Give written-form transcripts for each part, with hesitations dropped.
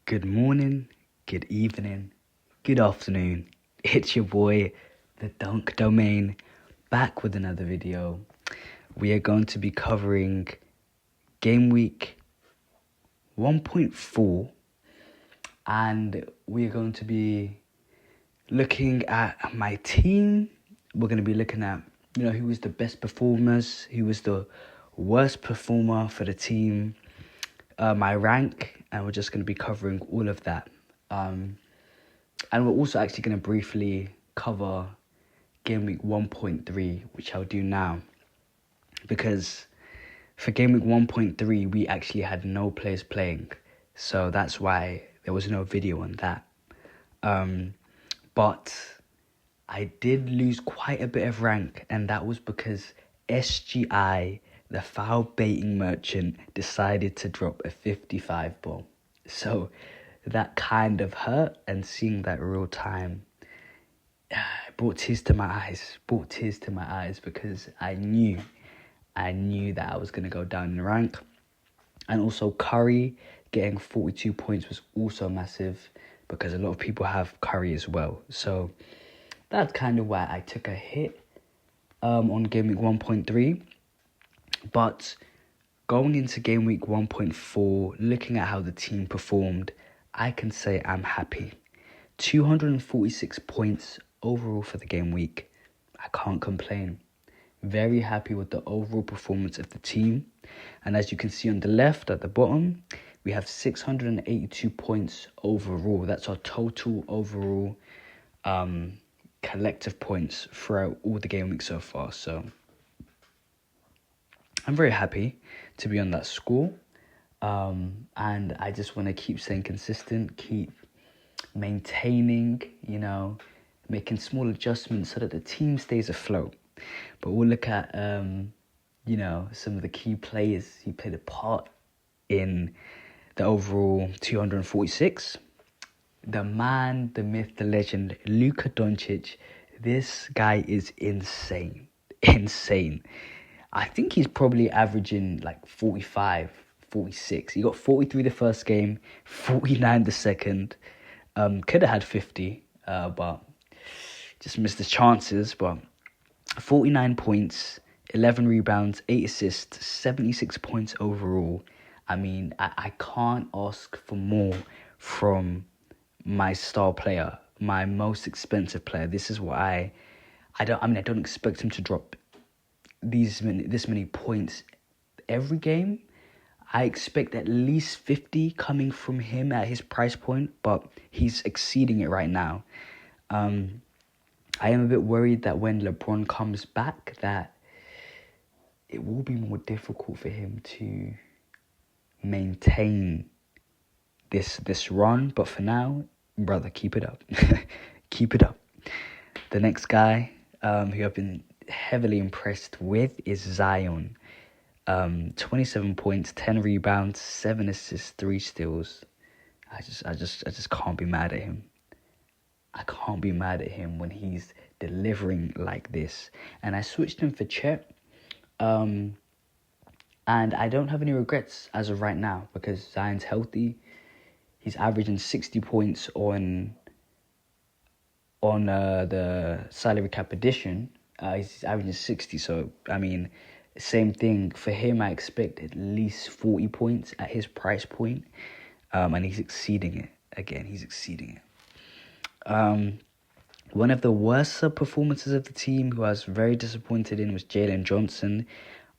Good morning, good evening, good afternoon. It's your boy, the Dunk Domain, back with another video. We are going to be covering Gameweek 1.4, and we are going to be looking at my team. We're going to be looking at, who was the best performers, who was the worst performer for the team, my rank, and we're just going to be covering all of that. And we're also actually going to briefly cover Gameweek 1.3, which I'll do now. Because for Gameweek 1.3, we actually had no players playing. So that's why there was no video on that. But I did lose quite a bit of rank, and that was because SGI, the foul baiting merchant, decided to drop a 55 ball. So that kind of hurt, and seeing that real time brought tears to my eyes, because I knew that I was going to go down in rank. And also Curry getting 42 points was also massive, because a lot of people have Curry as well. So that's kind of why I took a hit on Gameweek 1.3. But going into Gameweek 1.4, looking at how the team performed, I can say I'm happy. 246 points overall for the game week. I can't complain. Very happy with the overall performance of the team. And as you can see on the left at the bottom, we have 682 points overall. That's our total overall collective points throughout all the game weeks so far. So I'm very happy to be on that score. And I just want to keep staying consistent, keep maintaining, making small adjustments so that the team stays afloat. But we'll look at, some of the key players who played a part in the overall 246. The man, the myth, the legend, Luka Doncic. This guy is insane. I think he's probably averaging like 45, 46. He got 43 the first game, 49 the second. Could have had 50, but just missed his chances. But 49 points, 11 rebounds, 8 assists, 76 points overall. I mean, I can't ask for more from my star player, my most expensive player. This is what I don't expect him to drop this many points every game. I expect at least 50 coming from him at his price point, but he's exceeding it right now. I am a bit worried that when LeBron comes back, that it will be more difficult for him to maintain this run. But for now, brother, keep it up. Keep it up. The next guy who I've been heavily impressed with is Zion. 27 points, 10 rebounds, 7 assists, 3 steals. I just can't be mad at him. I can't be mad at him when he's delivering like this. And I switched him for Chet. And I don't have any regrets as of right now, because Zion's healthy. He's averaging 60 points on the salary cap edition. He's averaging 60, so I mean, same thing for him. I expect at least 40 points at his price point, and he's exceeding it. Again, he's exceeding it. One of the worst performances of the team, who I was very disappointed in, was Jalen Johnson,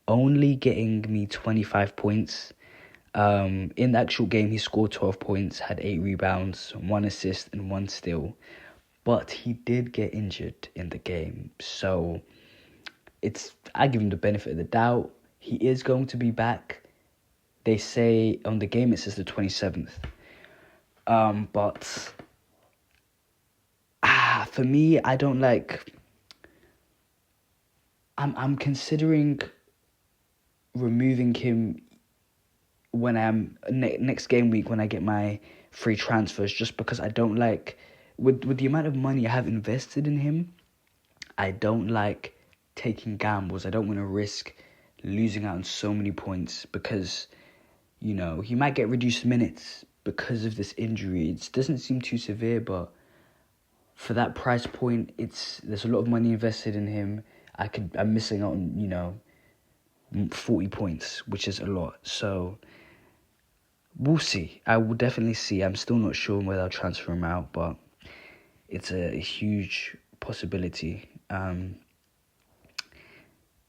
only getting me 25 points. In the actual game, he scored 12 points, had 8 rebounds, 1 assist, and 1 steal. But he did get injured in the game, so I give him the benefit of the doubt. He is going to be back. They say on the game it says the 27th. But for me, I don't like. I'm considering removing him when I'm next game week, when I get my free transfers, just because I don't like. With the amount of money I have invested in him, I don't like taking gambles. I don't want to risk losing out on so many points, because, he might get reduced minutes because of this injury. It doesn't seem too severe, but for that price point, there's a lot of money invested in him. I'm missing out on 40 points, which is a lot. So we'll see. I will definitely see. I'm still not sure whether I'll transfer him out, but it's a huge possibility.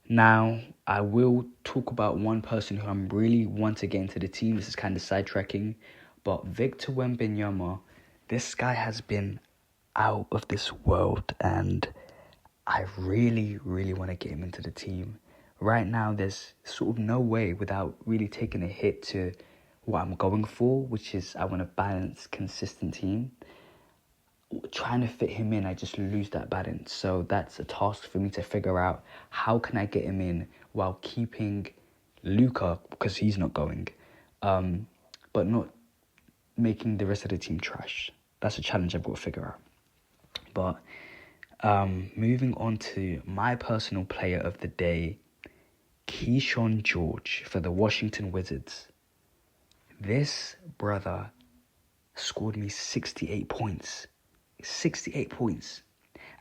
Now, I will talk about one person who I'm really want to get into the team. This is kind of sidetracking, but Victor Wembanyama, this guy has been out of this world, and I really, really want to get him into the team. Right now, there's sort of no way without really taking a hit to what I'm going for, which is I want a balanced, consistent team. Trying to fit him in, I just lose that balance. So that's a task for me to figure out. How can I get him in while keeping Luka, because he's not going, but not making the rest of the team trash. That's a challenge I've got to figure out. But moving on to my personal player of the day, Keyshawn George for the Washington Wizards. This brother scored me 68 points. 68 points.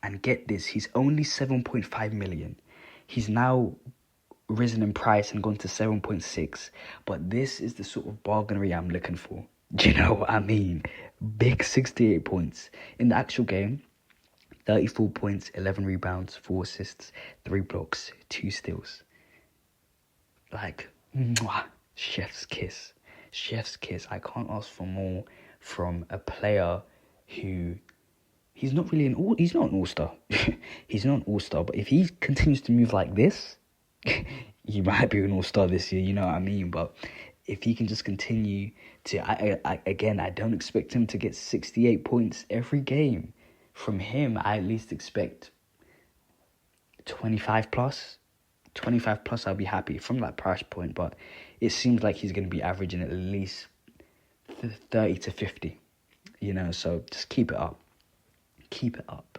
And get this, he's only 7.5 million. He's now risen in price and gone to 7.6. But this is the sort of bargain rate I'm looking for. Do you know what I mean? Big 68 points. In the actual game, 34 points, 11 rebounds, 4 assists, 3 blocks, 2 steals. Like, mwah, chef's kiss. Chef's kiss. I can't ask for more from a player who... He's not really he's not an all-star. He's not an all-star, but if he continues to move like this, he might be an all-star this year, you know what I mean? But if he can just continue to... I don't expect him to get 68 points every game. From him, I at least expect 25 plus. 25 plus, I'll be happy from that price point, but it seems like he's going to be averaging at least 30 to 50, so just keep it up. Keep it up.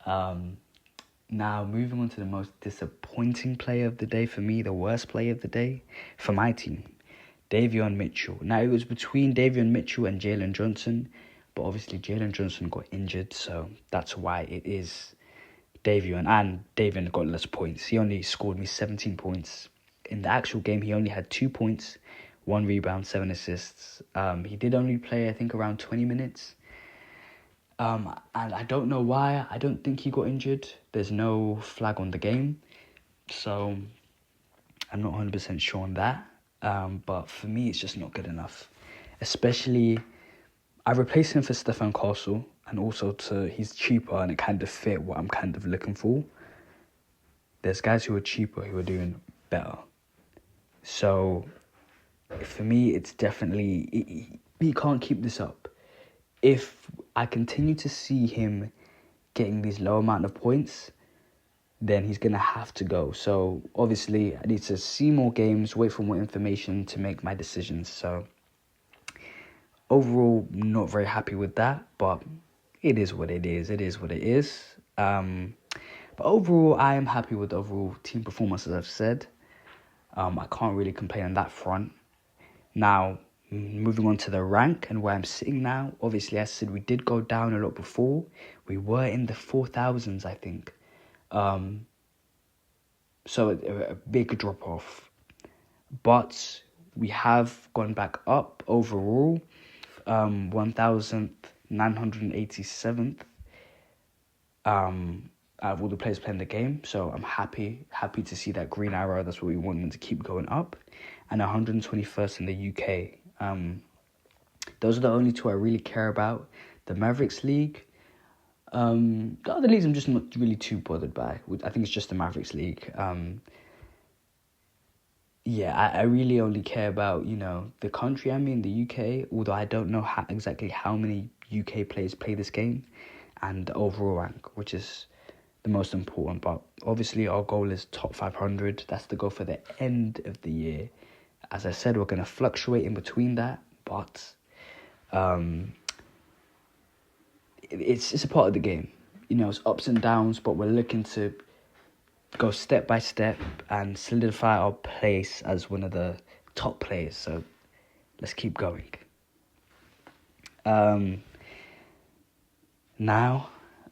Now, moving on to the most disappointing player of the day for me, the worst player of the day for my team, Davion Mitchell. Now, it was between Davion Mitchell and Jalen Johnson, but obviously Jalen Johnson got injured, so that's why it is Davion. And Davion got less points. He only scored me 17 points. In the actual game, he only had 2 points, 1 rebound, 7 assists. He did only play, I think, around 20 minutes. And I don't know why. I don't think he got injured. There's no flag on the game. So I'm not 100% sure on that. But for me, it's just not good enough. Especially, I replaced him for Stefan Castle. And also, he's cheaper and it kind of fit what I'm kind of looking for. There's guys who are cheaper who are doing better. So for me, it's definitely... He can't keep this up. If I continue to see him getting these low amount of points, then he's going to have to go. So, obviously, I need to see more games, wait for more information to make my decisions. So, overall, not very happy with that, but it is what it is. It is what it is. But overall, I am happy with the overall team performance, as I've said. I can't really complain on that front. Now, moving on to the rank and where I'm sitting now, obviously, as I said, we did go down a lot before. We were in the 4,000s, I think. So a big drop-off. But we have gone back up overall, 1,987th out of all the players playing the game. So I'm happy to see that green arrow. That's what we want them to keep going up. And 121st in the UK. Those are the only two I really care about. The Mavericks League. The other leagues I'm just not really too bothered by. I think it's just the Mavericks League. I really only care about, the country I'm in, the UK, although I don't know exactly how many UK players play this game, and the overall rank, which is the most important. But obviously our goal is top 500. That's the goal for the end of the year. As I said, we're going to fluctuate in between that, but it's a part of the game. It's ups and downs, but we're looking to go step by step and solidify our place as one of the top players. So let's keep going. Now,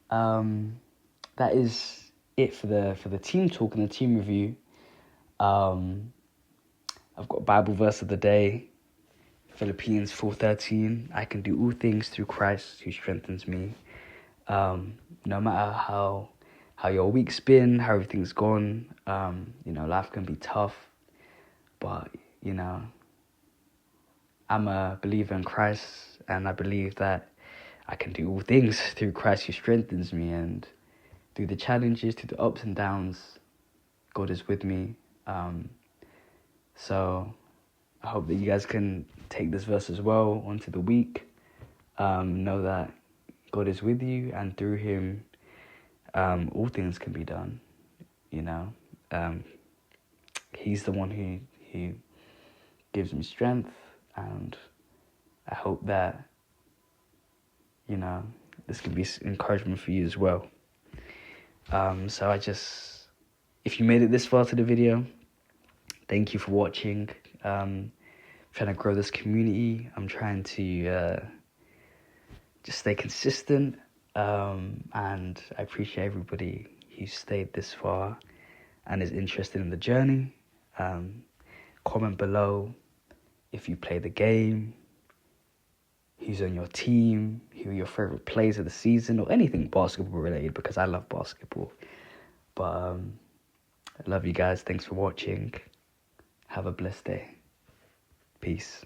that is it for the team talk and the team review. I've got Bible verse of the day, Philippians 4:13. I can do all things through Christ who strengthens me. No matter how your week's been, how everything's gone, life can be tough, but I'm a believer in Christ, and I believe that I can do all things through Christ who strengthens me, and through the challenges, through the ups and downs, God is with me. So I hope that you guys can take this verse as well onto the week. Know that God is with you, and through him, all things can be done. He's the one who gives me strength, and I hope that this can be encouragement for you as well. So if you made it this far to the video, thank you for watching. Trying to grow this community. I'm trying to just stay consistent, and I appreciate everybody who stayed this far and is interested in the journey. Comment below if you play the game, who's on your team, who are your favorite players of the season, or anything basketball related, because I love basketball. But I love you guys. Thanks for watching. Have a blessed day. Peace.